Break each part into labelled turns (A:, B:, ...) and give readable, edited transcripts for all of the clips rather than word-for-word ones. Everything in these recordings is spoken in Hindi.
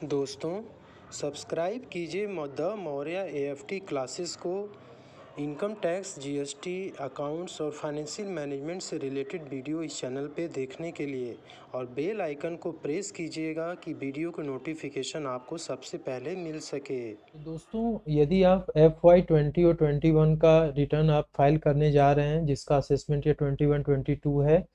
A: दोस्तों, सब्सक्राइब कीजिए द मौर्य एएफटी क्लासेस को इनकम टैक्स, जीएसटी, अकाउंट्स और फाइनेंशियल मैनेजमेंट से रिलेटेड वीडियो इस चैनल पे देखने के लिए और बेल आइकन को प्रेस कीजिएगा कि वीडियो का नोटिफिकेशन आपको सबसे पहले मिल सके।
B: तो दोस्तों, यदि आप FY20 और 21 का रिटर्न आप फाइल करने जा रहे हैं, जिसका असेसमेंट ये 21-22 है,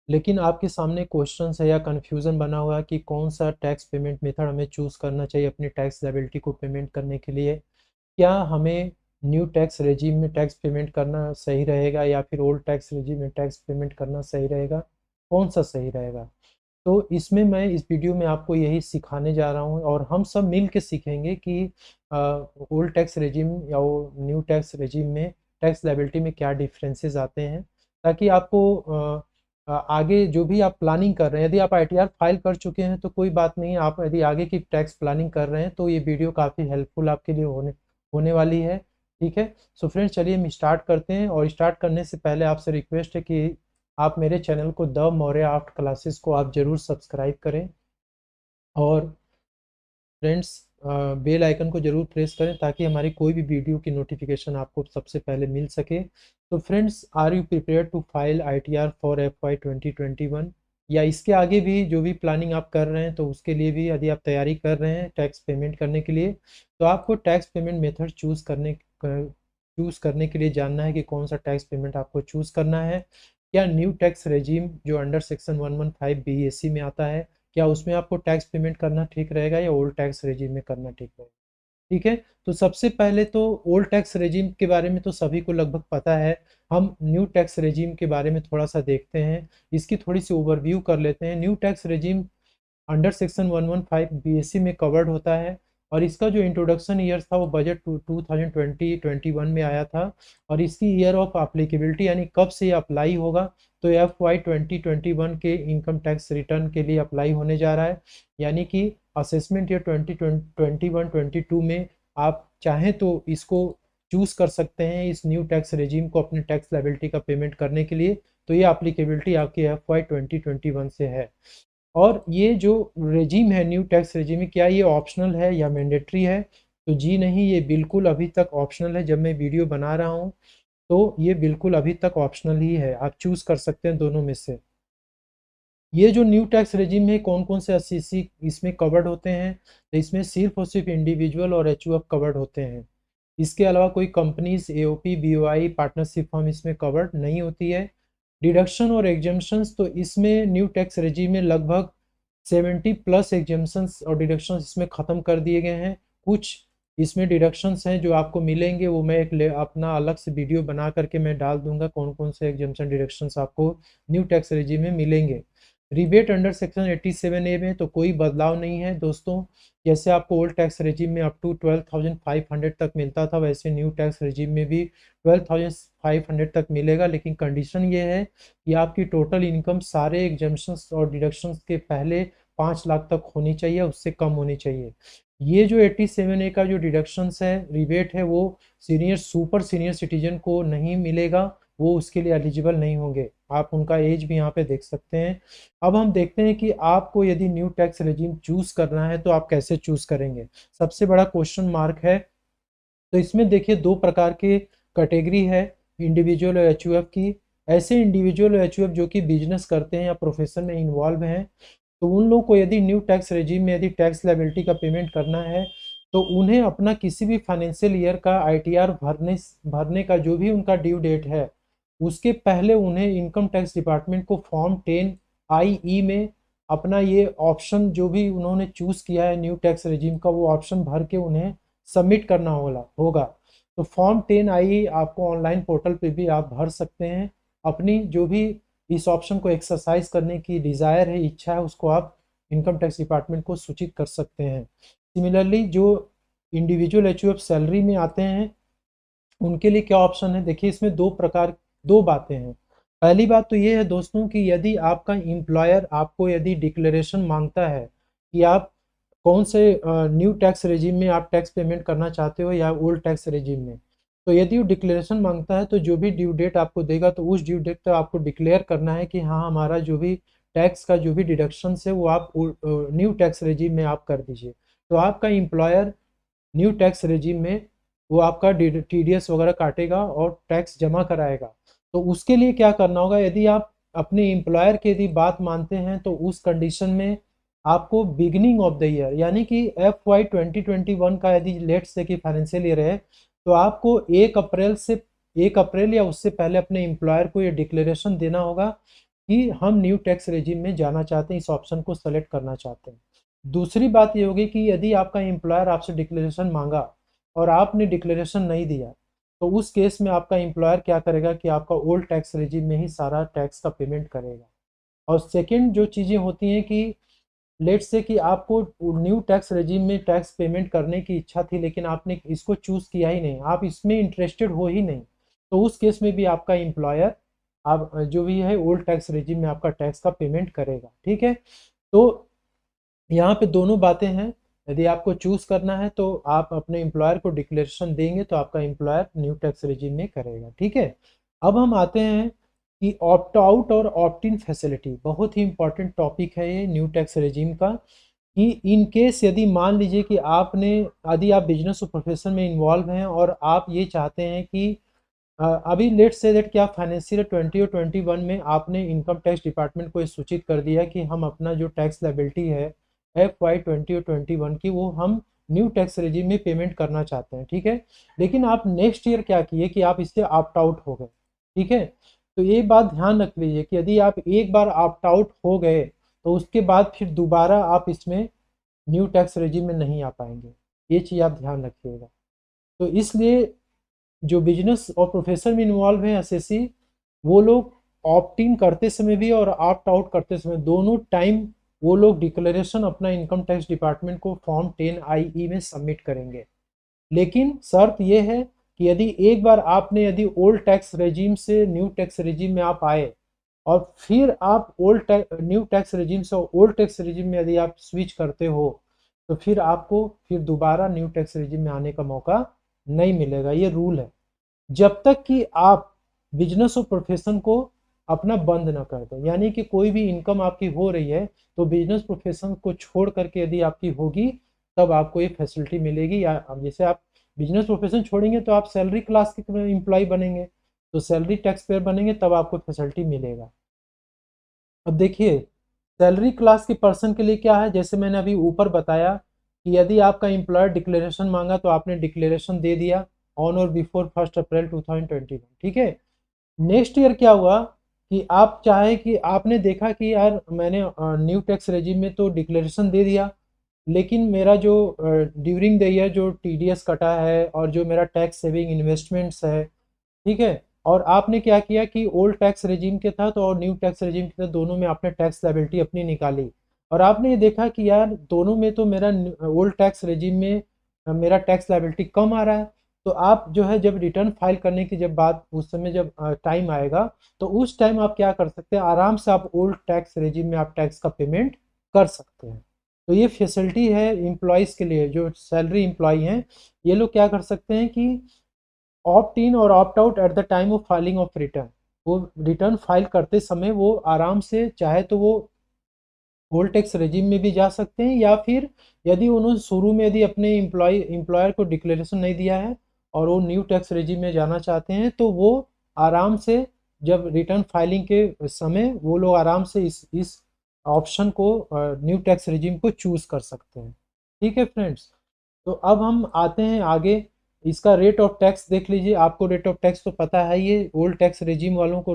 B: लेकिन आपके सामने क्वेश्चन है या कन्फ्यूज़न बना हुआ है कि कौन सा टैक्स पेमेंट मेथड हमें चूज़ करना चाहिए अपनी टैक्स लायबिलिटी को पेमेंट करने के लिए। क्या हमें न्यू टैक्स रेजिम में टैक्स पेमेंट करना सही रहेगा या फिर ओल्ड टैक्स रेजिम में टैक्स पेमेंट करना सही रहेगा, कौन सा सही रहेगा? तो इसमें मैं इस वीडियो में आपको यही सिखाने जा रहा हूँ और हम सब मिल के सीखेंगे कि ओल्ड टैक्स रेजिम या वो न्यू टैक्स रेजिम में टैक्स लायबिलिटी में क्या डिफरेंसेस आते हैं, ताकि आपको आगे जो भी आप प्लानिंग कर रहे हैं, यदि आप आईटीआर फाइल कर चुके हैं तो कोई बात नहीं, आप यदि आगे की टैक्स प्लानिंग कर रहे हैं तो ये वीडियो काफ़ी हेल्पफुल आपके लिए होने होने वाली है। ठीक है, सो फ्रेंड्स, चलिए हम स्टार्ट करते हैं। और स्टार्ट करने से पहले आपसे रिक्वेस्ट है कि आप मेरे चैनल को द मौर्य आर्ट क्लासेस को आप ज़रूर सब्सक्राइब करें और फ्रेंड्स बेल आइकन को ज़रूर प्रेस करें ताकि हमारी कोई भी वीडियो की नोटिफिकेशन आपको सबसे पहले मिल सके। तो friends, are you prepare to file ITR for FY 2021 या इसके आगे भी जो भी प्लानिंग आप कर रहे हैं, तो उसके लिए भी यदि आप तैयारी कर रहे हैं टैक्स पेमेंट करने के लिए, तो आपको टैक्स पेमेंट मेथड चूज़ करने के लिए जानना है कि कौन सा टैक्स पेमेंट आपको चूज़ करना है। क्या न्यू टैक्स रेजिम जो अंडर सेक्शन 115 BAC में आता है, क्या उसमें आपको टैक्स पेमेंट करना ठीक रहेगा या ओल्ड टैक्स रेजिम में करना ठीक रहेगा? ठीक है, तो सबसे पहले तो ओल्ड टैक्स रेजिम के बारे में तो सभी को लगभग पता है। हम न्यू टैक्स रेजिम के बारे में थोड़ा सा देखते हैं, इसकी थोड़ी सी ओवरव्यू कर लेते हैं। New tax regime under section 115 BAC में कवर्ड होता है और इसका जो इंट्रोडक्शन ईयर था वो बजट 2020-21 में आया था। और इसकी ईयर ऑफ एप्लीकेबिलिटी यानी कब से ये अप्लाई होगा, तो FY 2021 के इनकम टैक्स रिटर्न के लिए अप्लाई होने जा रहा है। यानी कि असेसमेंट ईयर 2021-22 में आप चाहें तो इसको चूज़ कर सकते हैं, इस न्यू टैक्स रेजिम को अपने टैक्स लायबिलिटी का पेमेंट करने के लिए। तो ये एप्लीकेबिलिटी आपकी FY 2021 से है। और ये जो रेजिम है, न्यू टैक्स रेजिम, क्या ये ऑप्शनल है या मैंडेटरी है? तो जी नहीं, ये बिल्कुल अभी तक ऑप्शनल है। जब मैं वीडियो बना रहा हूँ तो ये बिल्कुल अभी तक ऑप्शनल ही है, आप चूज़ कर सकते हैं दोनों में से। ये जो न्यू टैक्स रेजिम है, कौन कौन से एससीसी इसमें कवर्ड होते हैं? तो इसमें सिर्फ और सिर्फ इंडिविजुअल और एचयूएफ कवर्ड होते हैं। इसके अलावा कोई companies, AOP, BOI, partnership firm इसमें कवर्ड नहीं होती है। डिडक्शन और एग्जम्पशंस, तो इसमें न्यू टैक्स रेजिम में लगभग 70 प्लस एग्जम्पशंस और डिडक्शंस इसमें ख़त्म कर दिए गए हैं। कुछ इसमें डिडक्शंस हैं जो आपको मिलेंगे, वो मैं अपना अलग से वीडियो बना करके मैं डाल दूंगा, कौन कौन से एग्जम्पशन डिडक्शंस आपको न्यू टैक्स रेजिम में मिलेंगे। रिबेट अंडर सेक्शन 87A में तो कोई बदलाव नहीं है दोस्तों। जैसे आपको ओल्ड टैक्स रेजिम में अप टू 12,500 तक मिलता था, वैसे न्यू टैक्स रेजिम में भी 12,500 तक मिलेगा। लेकिन कंडीशन ये है कि आपकी टोटल इनकम सारे एग्जम्पशंस और डिडक्शंस के पहले 5 लाख तक होनी चाहिए, उससे कम होनी चाहिए। ये जो 87A का जो डिडक्शंस है, रिबेट है, वो सुपर सीनियर सिटीजन को नहीं मिलेगा, वो उसके लिए एलिजिबल नहीं होंगे। आप उनका एज भी यहाँ पे देख सकते हैं। अब हम देखते हैं कि आपको यदि न्यू टैक्स रेजिम चूज करना है तो आप कैसे चूज करेंगे, सबसे बड़ा क्वेश्चन मार्क है। तो इसमें देखिए दो प्रकार के कैटेगरी है, इंडिविजुअल और एचयूएफ की। ऐसे इंडिविजुअल और एचयूएफ जो कि बिजनेस करते हैं या प्रोफेशन में इन्वॉल्व हैं, तो उन लोग को यदि न्यू टैक्स रेजिम में यदि टैक्स लायबिलिटी का पेमेंट करना है, तो उन्हें अपना किसी भी फाइनेंशियल ईयर का आईटीआर भरने का जो भी उनका ड्यू डेट है, उसके पहले उन्हें इनकम टैक्स डिपार्टमेंट को फॉर्म 10IE में अपना ये ऑप्शन जो भी उन्होंने चूज़ किया है न्यू टैक्स रेजिम का, वो ऑप्शन भर के उन्हें सबमिट करना होगा। तो फॉर्म 10IE आपको ऑनलाइन पोर्टल पे भी आप भर सकते हैं। अपनी जो भी इस ऑप्शन को एक्सरसाइज करने की डिज़ायर है, इच्छा है, उसको आप इनकम टैक्स डिपार्टमेंट को सूचित कर सकते हैं। सिमिलरली जो इंडिविजुअल एचयूएफ सैलरी में आते हैं, उनके लिए क्या ऑप्शन है? देखिए, इसमें दो बातें हैं। पहली बात तो ये है दोस्तों कि यदि आपका एम्प्लॉयर आपको यदि डिक्लेरेशन मांगता है कि आप कौन से न्यू टैक्स रेजिम में आप टैक्स पेमेंट करना चाहते हो या ओल्ड टैक्स रेजिम में, तो यदि वो डिक्लेरेशन मांगता है तो जो भी ड्यू डेट आपको देगा, तो उस ड्यू डेट तक आपको डिक्लेयर करना है कि हाँ, हमारा जो भी टैक्स का जो भी डिडक्शन है वो आप न्यू टैक्स रेजिम में आप कर दीजिए। तो आपका एम्प्लॉयर न्यू टैक्स रेजिम में वो आपका TDS वगैरह काटेगा और टैक्स जमा कराएगा। तो उसके लिए क्या करना होगा, यदि आप अपने एम्प्लॉयर की यदि बात मानते हैं तो उस कंडीशन में आपको बिगिनिंग ऑफ द ईयर यानी कि FY 2021 का यदि लेट्स से कि फाइनेंशियल ईयर है तो आपको 1 अप्रैल या उससे पहले अपने एम्प्लॉयर को ये डिक्लेरेशन देना होगा कि हम न्यू टैक्स रेजिम में जाना चाहते हैं, इस ऑप्शन को सेलेक्ट करना चाहते हैं। दूसरी बात ये होगी कि यदि आपका एम्प्लॉयर आपसे डिक्लेरेशन मांगा और आपने डिक्लेरेशन नहीं दिया तो उस केस में आपका एम्प्लॉयर क्या करेगा कि आपका ओल्ड टैक्स रेजिम में ही सारा टैक्स का पेमेंट करेगा। और सेकंड जो चीज़ें होती हैं कि लेट्स से कि आपको न्यू टैक्स रेजिम में टैक्स पेमेंट करने की इच्छा थी लेकिन आपने इसको चूज़ किया ही नहीं, आप इसमें इंटरेस्टेड हो ही नहीं, तो उस केस में भी आपका एम्प्लॉयर आप जो भी है ओल्ड टैक्स रेजिम में आपका टैक्स का पेमेंट करेगा। ठीक है, तो यहाँ पे दोनों बातें हैं। यदि आपको चूज करना है तो आप अपने एम्प्लॉयर को डिक्लेरेशन देंगे तो आपका एम्प्लॉयर न्यू टैक्स रेजिम में करेगा। ठीक है, अब हम आते हैं कि ऑप्ट आउट और ऑप्ट इन फैसिलिटी, बहुत ही इंपॉर्टेंट टॉपिक है ये न्यू टैक्स रेजिम का। कि इन केस यदि मान लीजिए कि यदि आप बिजनेस और प्रोफेशन में इन्वॉल्व हैं और आप ये चाहते हैं कि अभी लेट्स से दैट कि आप फाइनेंशियल 20 और 21 में आपने इनकम टैक्स डिपार्टमेंट को सूचित कर दिया कि हम अपना जो टैक्स लायबिलिटी है FY 20 और 21 की वो हम न्यू टैक्स रेजिम में पेमेंट करना चाहते हैं। ठीक है, लेकिन आप नेक्स्ट ईयर क्या किए कि आप इससे ऑप्ट आउट हो गए। ठीक है, तो ये बात ध्यान रख लीजिए कि यदि आप एक बार ऑप्ट आउट हो गए तो उसके बाद फिर दोबारा आप इसमें न्यू टैक्स रेजिम में नहीं आ पाएंगे, ये चीज़ आप ध्यान रखिएगा। तो इसलिए जो बिजनेस और प्रोफेशन में इन्वॉल्व है एसएससी, वो लोग ऑप्ट इन करते समय भी और ऑप्ट आउट करते समय दोनों टाइम वो लोग डिक्लेरेशन अपना इनकम टैक्स डिपार्टमेंट को फॉर्म 10IE में सबमिट करेंगे। लेकिन शर्त ये है कि यदि एक बार आपने यदि ओल्ड टैक्स रेजिम से न्यू टैक्स रेजिम में आप आए और फिर आप न्यू टैक्स रेजिम से ओल्ड टैक्स रेजिम में यदि आप स्विच करते हो तो फिर आपको फिर दोबारा न्यू टैक्स रेजिम में आने का मौका नहीं मिलेगा, ये रूल है। जब तक कि आप बिजनेस और प्रोफेशन को अपना बंद ना कर दें, यानी कि कोई भी इनकम आपकी हो रही है तो बिजनेस प्रोफेशन को छोड़ करके यदि आपकी होगी तब आपको ये फैसिलिटी मिलेगी। या जैसे आप बिजनेस प्रोफेशन छोड़ेंगे तो आप सैलरी क्लास के एम्प्लॉय बनेंगे, तो सैलरी टैक्स पेयर बनेंगे तब आपको फैसिलिटी मिलेगा। अब देखिए सैलरी क्लास के पर्सन के लिए क्या है, जैसे मैंने अभी ऊपर बताया कि यदि आपका एम्प्लॉयर डिक्लेरेशन मांगा तो आपने डिक्लेरेशन दे दिया ऑन और बिफोर 1 अप्रैल 2021। ठीक है, नेक्स्ट ईयर क्या हुआ कि आप चाहे कि आपने देखा कि यार मैंने न्यू टैक्स रेजिम में तो डिक्लेरेशन दे दिया लेकिन मेरा जो ड्यूरिंग द ईयर जो TDS कटा है और जो मेरा टैक्स सेविंग इन्वेस्टमेंट्स है, ठीक है, और आपने क्या किया कि ओल्ड टैक्स रेजिम के तहत और न्यू टैक्स रेजिम के तहत दोनों में आपने टैक्स लायबिलिटी अपनी निकाली और आपने ये देखा कि यार दोनों में तो मेरा ओल्ड टैक्स रेजिम में मेरा टैक्स लायबिलिटी कम आ रहा है, तो आप जो है जब रिटर्न फाइल करने की जब बात उस समय जब टाइम आएगा तो उस टाइम आप क्या कर सकते हैं, आराम से आप ओल्ड टैक्स रेजिम में आप टैक्स का पेमेंट कर सकते हैं। तो ये फैसिलिटी है एम्प्लॉयज़ के लिए, जो सैलरी एम्प्लॉय हैं ये लोग क्या कर सकते हैं कि ऑप्ट इन और opt out at the time of filing of return, वो रिटर्न फाइल करते समय वो आराम से चाहे तो वो ओल्ड टैक्स रेजिम में भी जा सकते हैं या फिर यदि उन्होंने शुरू में यदि अपने एम्प्लॉयर को डिक्लेरेशन नहीं दिया है और वो न्यू टैक्स रेजिम में जाना चाहते हैं तो वो आराम से जब रिटर्न फाइलिंग के समय वो लोग आराम से इस ऑप्शन को न्यू टैक्स रेजिम को चूज कर सकते हैं। ठीक है फ्रेंड्स, तो अब हम आते हैं आगे, इसका रेट ऑफ टैक्स देख लीजिए। आपको रेट ऑफ टैक्स तो पता है, ये ओल्ड टैक्स रेजिम वालों को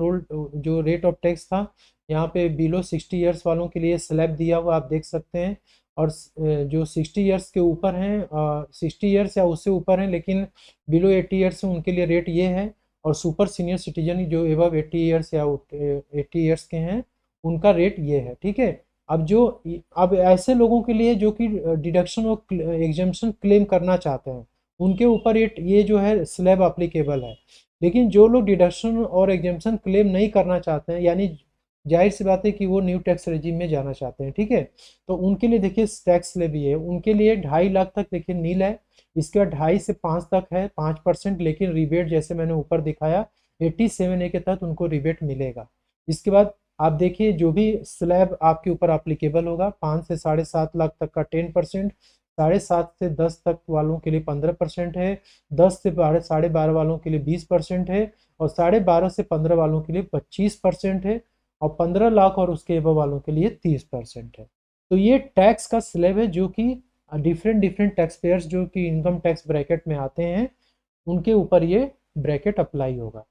B: जो रेट ऑफ टैक्स था यहाँ पे बिलो 60 ईयर्स वालों के लिए स्लैब दिया हुआ आप देख सकते हैं, और जो 60 ईयर्स के ऊपर हैं 60 ईयर्स या उससे ऊपर हैं लेकिन बिलो 80 ईयर्स हैं उनके लिए रेट ये है, और सुपर सीनियर सिटीजन जो एबव 80 ईयर्स या 80 ईयर्स के हैं उनका रेट ये है। ठीक है, अब ऐसे लोगों के लिए जो कि डिडक्शन और एग्जम्पशन क्लेम करना चाहते हैं उनके ऊपर ये जो है स्लैब अप्लीकेबल है, लेकिन जो लोग डिडक्शन और एग्जम्पशन क्लेम नहीं करना चाहते हैं यानी जाहिर सी बात है कि वो न्यू टैक्स रेजिम में जाना चाहते हैं, ठीक है, तो उनके लिए देखिए टैक्स स्लैब ये है, उनके लिए 2.5 लाख तक देखिए नील है, इसके बाद 2.5 से 5 तक है 5%, लेकिन रिबेट जैसे मैंने ऊपर दिखाया 87A के तहत उनको रिबेट मिलेगा। इसके बाद आप देखिए जो भी स्लैब आपके ऊपर अप्लीकेबल होगा 5 से 7.5 लाख तक का 10%, 7.5 से 10 तक वालों के लिए 15% है, 10 से 12.5 वालों के लिए 20% है, और 12.5 से 15 वालों के लिए 25% है, और 15 लाख और उसके एबव वालों के लिए 30% है। तो ये टैक्स का स्लैब है जो कि डिफरेंट डिफरेंट टैक्स पेयर्स जो कि इनकम टैक्स ब्रैकेट में आते हैं उनके ऊपर ये ब्रैकेट अप्लाई होगा।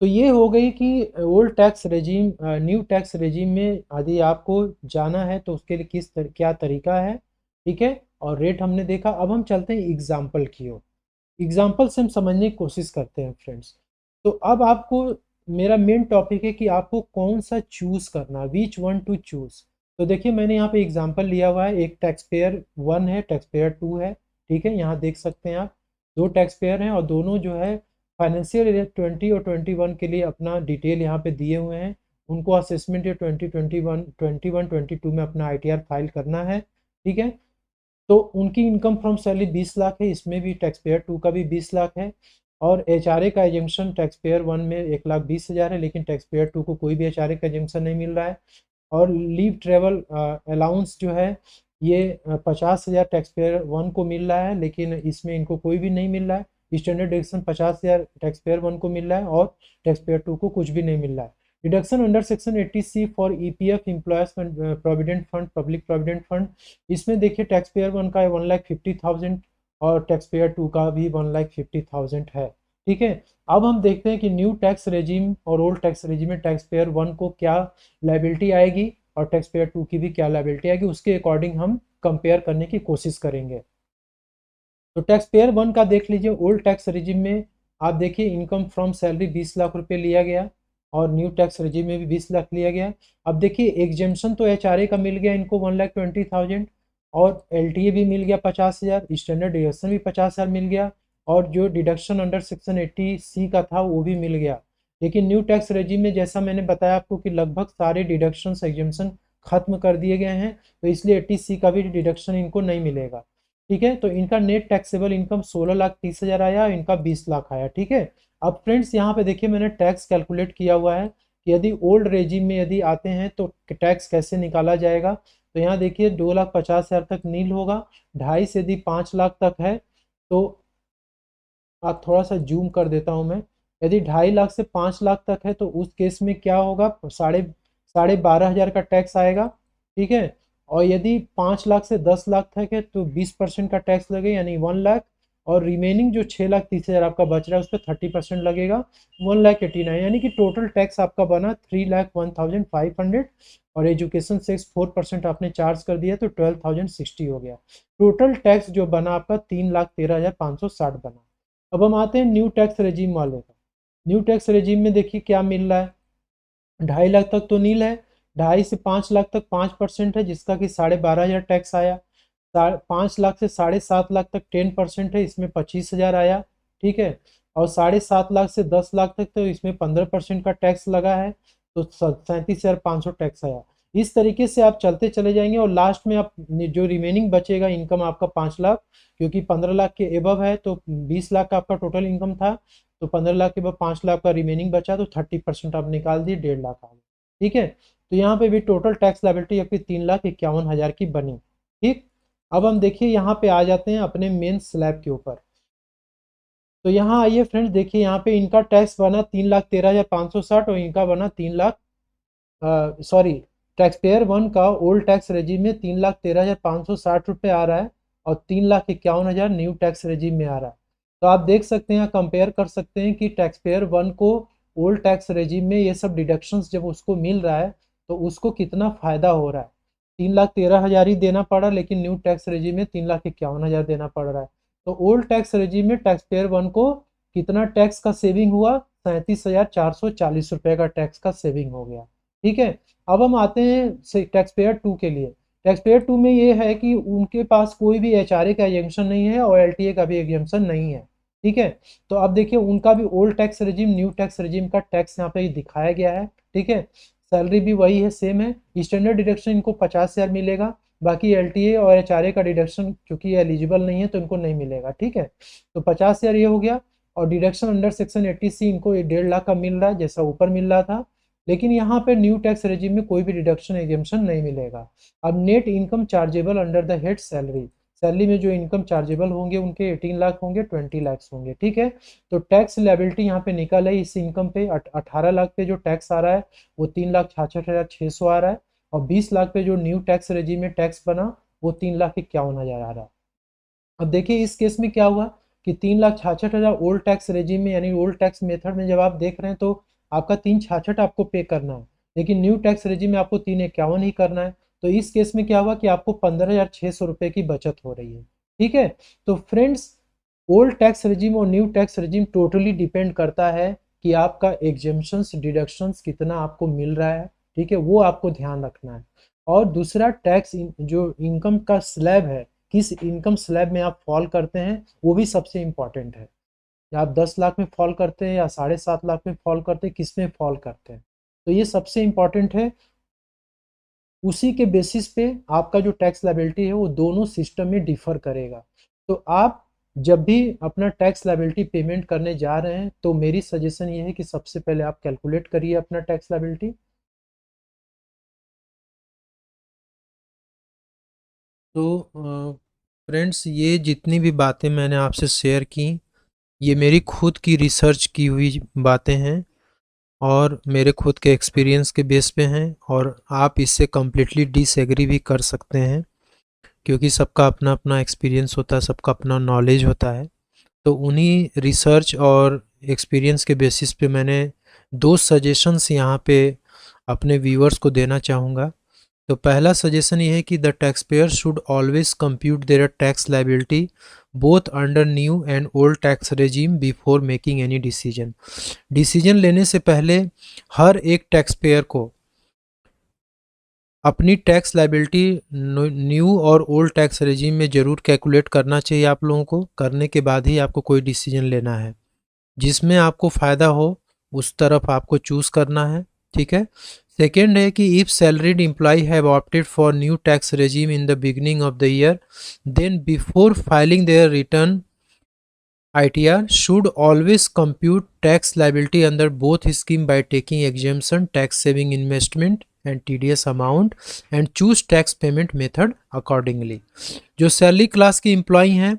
B: तो ये हो गई कि old tax regime new tax regime में यदि आपको जाना है तो उसके लिए क्या तरीका है, ठीक है। और रेट हमने देखा, अब हम चलते हैं एग्जाम्पल की ओर। एग्जाम्पल से हम समझने की कोशिश करते हैं फ्रेंड्स। तो अब आपको, मेरा मेन टॉपिक है कि आपको कौन सा चूज करना, विच वन टू चूज। तो देखिए मैंने यहाँ पे एग्जाम्पल लिया हुआ है, एक टैक्स पेयर 1 है, टैक्स पेयर 2 है, ठीक है। यहाँ देख सकते हैं आप, दो टैक्स पेयर हैं और दोनों जो है फाइनेंशियल ईयर 20 और 21 के लिए अपना डिटेल यहाँ पे दिए हुए हैं। उनको असेसमेंट ईयर 2021-22 में अपना ITR फाइल करना है, ठीक है। तो उनकी इनकम फ्रॉम सैलरी 20 लाख है, इसमें भी टैक्स पेयर 2 का भी 20 लाख है। और HRA का एजम्पशन टैक्स पेयर 1 में 1,20,000 है, लेकिन टैक्स पेयर 2 को कोई भी HRA का एजम्पशन नहीं मिल रहा है। और लीव ट्रेवल अलाउंस जो है ये 50,000 टैक्स पेयर 1 को मिल रहा है, लेकिन इसमें इनको कोई भी नहीं मिल रहा है। स्टैंडर्ड डिडक्शन 50,000 टैक्स पेयर 1 को मिल रहा है और टैक्स पेयर 2 को कुछ भी नहीं मिल रहा है। Deduction under section 80C for EPF employees provident fund, public provident fund, इसमें देखिए टैक्स पेयर 1 का 1,50,000 और टैक्स पेयर 2 का भी 1,50,000 है, ठीक है। अब हम देखते हैं कि न्यू टैक्स रेजिम और ओल्ड टैक्स रेजिम में टैक्स पेयर 1 को क्या लायबिलिटी आएगी और टैक्स पेयर 2 की भी क्या लायबिलिटी आएगी, उसके अकॉर्डिंग हम कंपेयर करने की कोशिश करेंगे। तो टैक्स पेयर 1 का देख लीजिए, ओल्ड टैक्स रेजिम में आप देखिए इनकम फ्रॉम सैलरी 20 लाख रुपए लिया गया और न्यू टैक्स रेजिम में भी 20 लाख लिया गया। अब देखिए एग्जेम्पशन तो HRA का मिल गया इनको 1,20,000 और LTA भी मिल गया 50,000, स्टैंडर्ड डिडक्शन भी 50,000 मिल गया और जो डिडक्शन अंडर सेक्शन 80C का था वो भी मिल गया। लेकिन न्यू टैक्स रेजिम में जैसा मैंने बताया आपको कि लगभग सारे डिडक्शन एग्जेम्पशन खत्म कर दिए गए हैं, तो इसलिए 80C का भी डिडक्शन इनको नहीं मिलेगा, ठीक है। तो इनका नेट टैक्सेबल इनकम 16,30,000 आया, इनका 20 लाख आया, ठीक है। अब फ्रेंड्स यहाँ पे देखिए मैंने टैक्स कैलकुलेट किया हुआ है कि यदि ओल्ड रेजिम में यदि आते हैं तो टैक्स कैसे निकाला जाएगा। तो यहाँ देखिए 2,50,000 तक नील होगा, 2.5 से यदि 5 लाख तक है तो आप थोड़ा सा जूम कर देता हूँ मैं, यदि 2.5 लाख से 5 लाख तक है तो उस केस में क्या होगा, साढ़े 12,000 का टैक्स आएगा, ठीक है। और यदि 5 लाख से 10 लाख तक है तो 20% का टैक्स लगेगा यानी 1 लाख, और रिमेनिंग जो 6,30,000 आपका बच रहा है उस पर 30% लगेगा 1,89,000, यानी कि टोटल टैक्स आपका बना 3,01,500 और एजुकेशन सेक्स 4% आपने चार्ज कर दिया तो 12,060 हो गया। टोटल टैक्स जो बना आपका 3,13,560 बना। अब हम आते हैं न्यू टैक्स रेजिम वाले का। न्यू टैक्स रेजिम में देखिए क्या मिल रहा है, 2.5 लाख तक तो नील है, 2.5 से 5 लाख तक 5% है जिसका कि 12,500 टैक्स आया, 5 लाख से 7.5 लाख तक 10% है, इसमें 25,000 आया, ठीक है। और 7.5 लाख से 10 लाख तक तो इसमें 15% का टैक्स लगा है तो 37,500 टैक्स आया। इस तरीके से आप चलते चले जाएंगे और लास्ट में आप जो रिमेनिंग बचेगा इनकम आपका 5 लाख, क्योंकि 15 लाख के एबव है तो 20 लाख का आपका टोटल इनकम था, तो 15 लाख के बाद 5 लाख का रिमेनिंग बचा तो 30% आप निकाल दिए, 1.5 लाख आ गया, ठीक है। तो यहाँ पे भी टोटल टैक्स लायबिलिटी आपकी 3,51,000 की बनी, ठीक। अब हम देखिए यहाँ पे आ जाते हैं अपने मेन स्लैब के ऊपर। तो यहाँ आइए फ्रेंड्स, देखिए यहाँ पे इनका टैक्स बना 3,13,560 और इनका बना 3 लाख, सॉरी, टैक्स पेयर 1 का ओल्ड टैक्स रेजिम में 3,13,560 रुपये आ रहा है और 3,51,000 न्यू टैक्स रेजिम में आ रहा है। तो आप देख सकते हैं, कंपेयर कर सकते हैं कि टैक्स पेयर 1 को ओल्ड टैक्स रेजिम में ये सब डिडक्शंस जब उसको मिल रहा है तो उसको कितना फ़ायदा हो रहा है। 3,13,000 ही देना पड़ा, लेकिन न्यू टैक्स रेजिम में 3,51,000 देना पड़ रहा है। तो ओल्ड टैक्स रेजिम में टैक्स पेयर 1 को कितना टैक्स का सेविंग हुआ, 37,440 रुपये का टैक्स का सेविंग हो गया, ठीक है। अब हम आते हैं टैक्स पेयर 2 के लिए। टैक्स पेयर 2 में ये है कि उनके पास कोई भी HRA का एग्जेम्पशन नहीं है और LTA का भी एग्जेम्पशन नहीं है, ठीक है। तो अब देखिए उनका भी old tax regime new tax regime का टैक्स यहाँ पे दिखाया गया है, ठीक है। सैलरी भी वही है, सेम है। स्टैंडर्ड डिडक्शन इनको 50,000 मिलेगा, बाकी LTA और HRA का डिडक्शन क्योंकि एलिजिबल नहीं है तो इनको नहीं मिलेगा, ठीक है। तो 50,000 ये हो गया और डिडक्शन अंडर सेक्शन 80C इनको 1.5 लाख का मिल रहा है जैसा ऊपर मिल रहा था, लेकिन यहाँ पे न्यू टैक्स रेजिम में कोई भी डिडक्शन एग्जेम्पशन नहीं मिलेगा। अब net income chargeable under the head salary, salary में जो इनकम चार्जेबल होंगे उनके 18 लाख होंगे, 20 लाख होंगे, ठीक है। तो टैक्स लायबिलिटी यहाँ पे निकल है इस इनकम पे 18 लाख पे जो टैक्स आ रहा है वो 3,66,600 आ रहा है, और 20 लाख पे जो न्यू टैक्स रेजिम में टैक्स बना वो 3,51,000 आ रहा है। अब देखिए इस केस में क्या हुआ कि 3,66,000 ओल्ड टैक्स रेजिम में यानी ओल्ड टैक्स मेथड में जब आप देख रहे हैं तो आपका 3,66 आपको पे करना है, लेकिन न्यू टैक्स रेजिम में आपको 3,51 ही करना है। तो इस केस में क्या हुआ कि आपको 15,600 रुपये की बचत हो रही है, ठीक है। तो फ्रेंड्स, ओल्ड टैक्स रेजिम और new tax regime totally depend करता है कि आपका एग्जेम्पशंस डिडक्शंस कितना आपको मिल रहा है, ठीक है, वो आपको ध्यान रखना है। और दूसरा टैक्स जो इनकम का स्लैब है, किस इनकम स्लैब में आप फॉल करते हैं वो भी सबसे इम्पॉर्टेंट है। या आप 10 लाख में फॉल करते हैं या 7.5 लाख में फॉल करते हैं, किस में फॉल करते हैं, तो ये सबसे इम्पॉर्टेंट है। उसी के बेसिस पे आपका जो टैक्स लायबिलिटी है वो दोनों सिस्टम में डिफर करेगा। तो आप जब भी अपना टैक्स लायबिलिटी पेमेंट करने जा रहे हैं तो मेरी सजेशन ये है कि सबसे पहले आप कैलकुलेट करिए अपना टैक्स लायबिलिटी। तो फ्रेंड्स, ये जितनी भी बातें मैंने आपसे शेयर की ये मेरी खुद की रिसर्च की हुई बातें हैं और मेरे खुद के एक्सपीरियंस के बेस पे हैं, और आप इससे कम्प्लीटली डिसएग्री भी कर सकते हैं क्योंकि सबका अपना अपना एक्सपीरियंस होता है, सबका अपना नॉलेज होता है। तो उन्हीं रिसर्च और एक्सपीरियंस के बेसिस पे मैंने 2 सजेशंस यहाँ पे अपने व्यूअर्स को देना चाहूँगा। तो पहला सजेशन ये है कि the tax payer should always compute their tax liability both under new and old tax regime before making any decision. Decision लेने से पहले हर एक टैक्स पेयर को अपनी टैक्स लायबिलिटी न्यू और ओल्ड टैक्स रेजिम में ज़रूर कैलकुलेट करना चाहिए। आप लोगों को करने के बाद ही आपको कोई डिसीजन लेना है, जिसमें आपको फ़ायदा हो उस तरफ आपको चूज़ करना है, ठीक है। सेकेंड है कि if salaried employee have opted for new tax regime in the beginning of the year, then before filing their return ITR should always compute tax liability under both scheme by taking exemption, tax saving investment and TDS amount and choose tax payment method accordingly। जो सैलरी क्लास के एम्प्लॉय हैं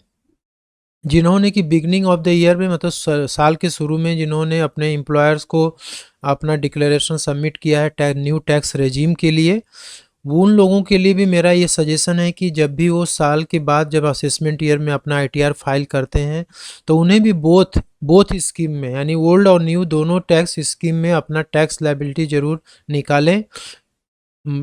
B: जिन्होंने कि बिगनिंग ऑफ द ईयर में मतलब साल के शुरू में जिन्होंने अपने एम्प्लॉयर्स को अपना डिक्लेरेशन सबमिट किया है न्यू टैक्स रेजिम के लिए, वो उन लोगों के लिए भी मेरा ये सजेशन है कि जब भी वो साल के बाद जब असेसमेंट ईयर में अपना ITR फाइल करते हैं तो उन्हें भी बोथ स्कीम में यानी ओल्ड और न्यू दोनों टैक्स स्कीम में अपना टैक्स लायबिलिटी ज़रूर निकालें,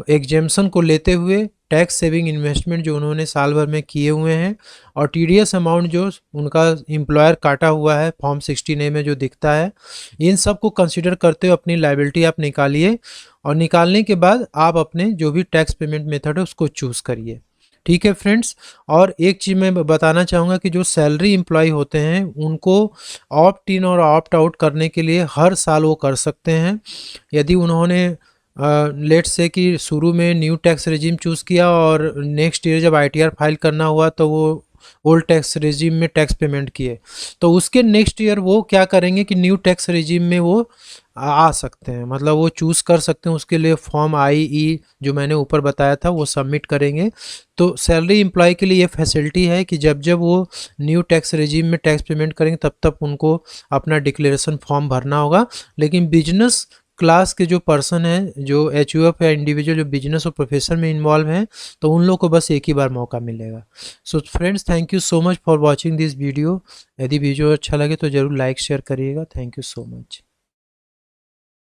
B: एग्जेम्पशन को लेते हुए टैक्स सेविंग इन्वेस्टमेंट जो उन्होंने साल भर में किए हुए हैं और TDS अमाउंट जो उनका एम्प्लॉयर काटा हुआ है फॉर्म 16A में जो दिखता है, इन सब को कंसिडर करते हुए अपनी लायबिलिटी आप निकालिए और निकालने के बाद आप अपने जो भी टैक्स पेमेंट मेथड है उसको चूज़ करिए, ठीक है फ्रेंड्स। और एक चीज़ मैं बताना चाहूँगा कि जो सैलरी एम्प्लॉय होते हैं उनको ऑप्ट इन और ऑप्ट आउट करने के लिए हर साल वो कर सकते हैं। यदि उन्होंने लेट से कि शुरू में न्यू टैक्स रेजिम चूज़ किया और नेक्स्ट ईयर जब ITR फाइल करना हुआ तो वो ओल्ड टैक्स रेजिम में टैक्स पेमेंट किए, तो उसके नेक्स्ट ईयर वो क्या करेंगे कि न्यू टैक्स रेजिम में वो आ सकते हैं, मतलब वो चूज़ कर सकते हैं। उसके लिए फॉर्म IE जो मैंने ऊपर बताया था वो सबमिट करेंगे। तो सैलरी एम्प्लॉय के लिए ये फैसिलिटी है कि जब जब वो न्यू टैक्स रेजिम में टैक्स पेमेंट करेंगे तब तक उनको अपना डिक्लेरेशन फॉर्म भरना होगा। लेकिन बिजनेस क्लास के जो पर्सन हैं जो HUF या इंडिविजुअल जो बिजनेस और प्रोफेशन में इन्वॉल्व हैं तो उन लोगों को बस एक ही बार मौका मिलेगा। So friends, thank you so much for watching this video. यदि वीडियो अच्छा लगे तो ज़रूर लाइक शेयर करिएगा। Thank you so much.